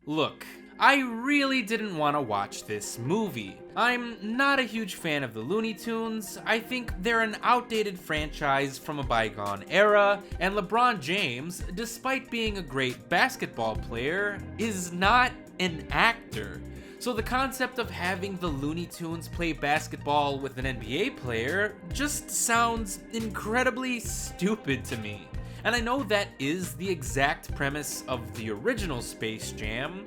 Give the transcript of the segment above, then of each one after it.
Look, I really didn't want to watch this movie. I'm not a huge fan of the Looney Tunes. I think they're an outdated franchise from a bygone era, and LeBron James, despite being a great basketball player, is not an actor. So the concept of having the Looney Tunes play basketball with an NBA player just sounds incredibly stupid to me. And I know that is the exact premise of the original Space Jam,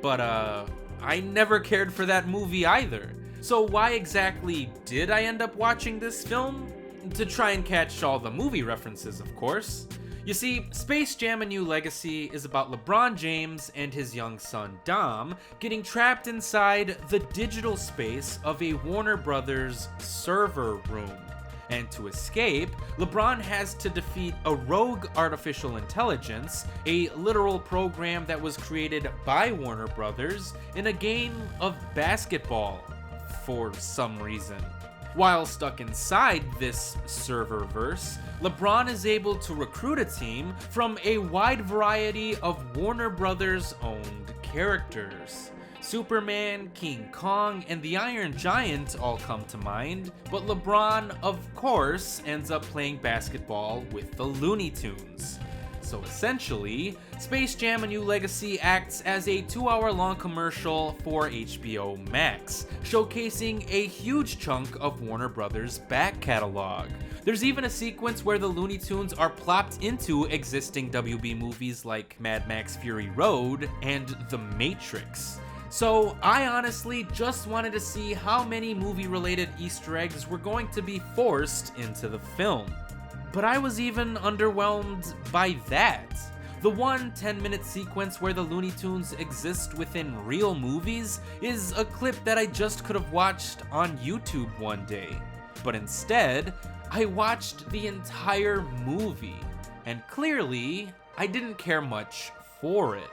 but I never cared for that movie either. So why exactly did I end up watching this film? To try and catch all the movie references, of course. You see, Space Jam: A New Legacy is about LeBron James and his young son Dom getting trapped inside the digital space of a Warner Brothers server room. And to escape, LeBron has to defeat a rogue artificial intelligence, a literal program that was created by Warner Brothers, in a game of basketball, for some reason. While stuck inside this serververse, LeBron is able to recruit a team from a wide variety of Warner Brothers owned characters. Superman, King Kong, and the Iron Giant all come to mind, but LeBron, of course, ends up playing basketball with the Looney Tunes. So essentially, Space Jam: A New Legacy acts as a 2-hour-long commercial for HBO Max, showcasing a huge chunk of Warner Brothers' back catalog. There's even a sequence where the Looney Tunes are plopped into existing WB movies like Mad Max Fury Road and The Matrix. So I honestly just wanted to see how many movie-related Easter eggs were going to be forced into the film. But I was even underwhelmed by that. The one 10-minute sequence where the Looney Tunes exist within real movies is a clip that I just could have watched on YouTube one day. But instead, I watched the entire movie, and clearly, I didn't care much for it.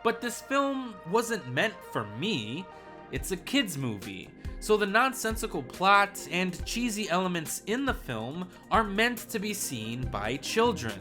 But this film wasn't meant for me. It's a kids movie, so the nonsensical plot and cheesy elements in the film are meant to be seen by children.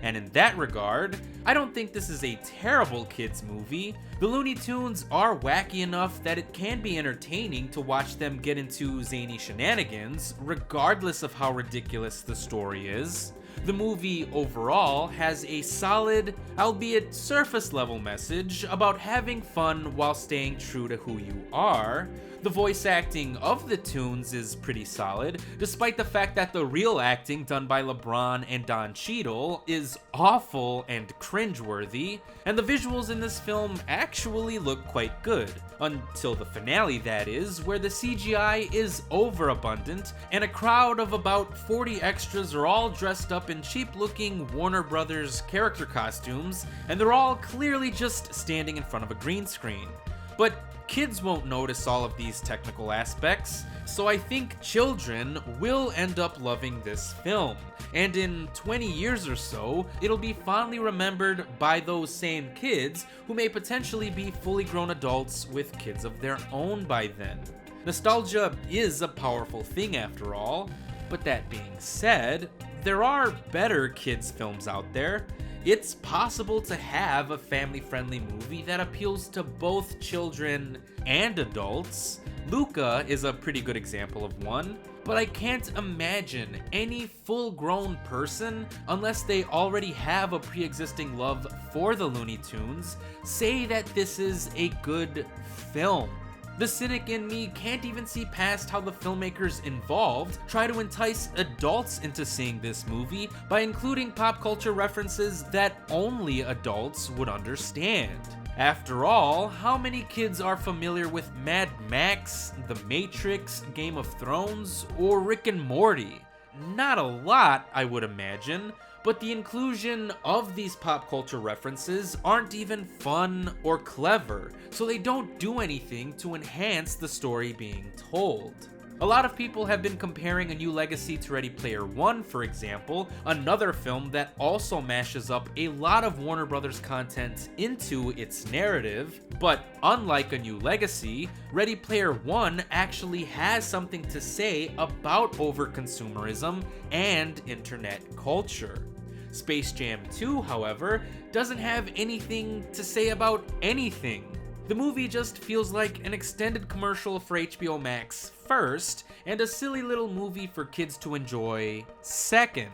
And in that regard, I don't think this is a terrible kids movie. The Looney Tunes are wacky enough that it can be entertaining to watch them get into zany shenanigans, regardless of how ridiculous the story is. The movie overall has a solid, albeit surface level message about having fun while staying true to who you are. The voice acting of the Tunes is pretty solid, despite the fact that the real acting done by LeBron and Don Cheadle is awful and cringeworthy, and the visuals in this film actually look quite good. Until the finale, that is, where the CGI is overabundant, and a crowd of about 40 extras are all dressed up in cheap-looking Warner Brothers character costumes, and they're all clearly just standing in front of a green screen. But kids won't notice all of these technical aspects, so I think children will end up loving this film, and in 20 years or so, it'll be fondly remembered by those same kids who may potentially be fully grown adults with kids of their own by then. Nostalgia is a powerful thing after all, but that being said, there are better kids films out there. It's possible to have a family-friendly movie that appeals to both children and adults. Luca is a pretty good example of one, but I can't imagine any full-grown person, unless they already have a pre-existing love for the Looney Tunes, say that this is a good film. The cynic in me can't even see past how the filmmakers involved try to entice adults into seeing this movie by including pop culture references that only adults would understand. After all, how many kids are familiar with Mad Max, The Matrix, Game of Thrones, or Rick and Morty? Not a lot, I would imagine, but the inclusion of these pop culture references aren't even fun or clever, so they don't do anything to enhance the story being told. A lot of people have been comparing A New Legacy to Ready Player One, for example, another film that also mashes up a lot of Warner Brothers content into its narrative, but unlike A New Legacy, Ready Player One actually has something to say about overconsumerism and internet culture. Space Jam 2, however, doesn't have anything to say about anything. The movie just feels like an extended commercial for HBO Max first, and a silly little movie for kids to enjoy second.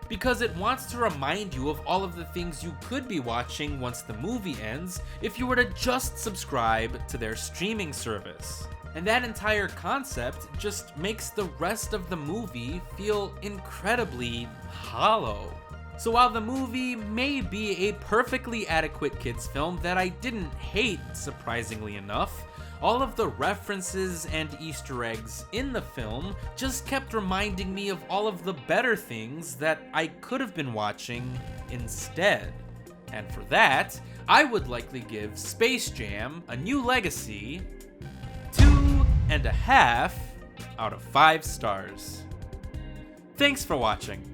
Because it wants to remind you of all of the things you could be watching once the movie ends if you were to just subscribe to their streaming service. And that entire concept just makes the rest of the movie feel incredibly hollow. So while the movie may be a perfectly adequate kids film that I didn't hate, surprisingly enough, all of the references and Easter eggs in the film just kept reminding me of all of the better things that I could have been watching instead. And for that, I would likely give Space Jam: A New Legacy 2.5 out of 5 stars. Thanks for watching.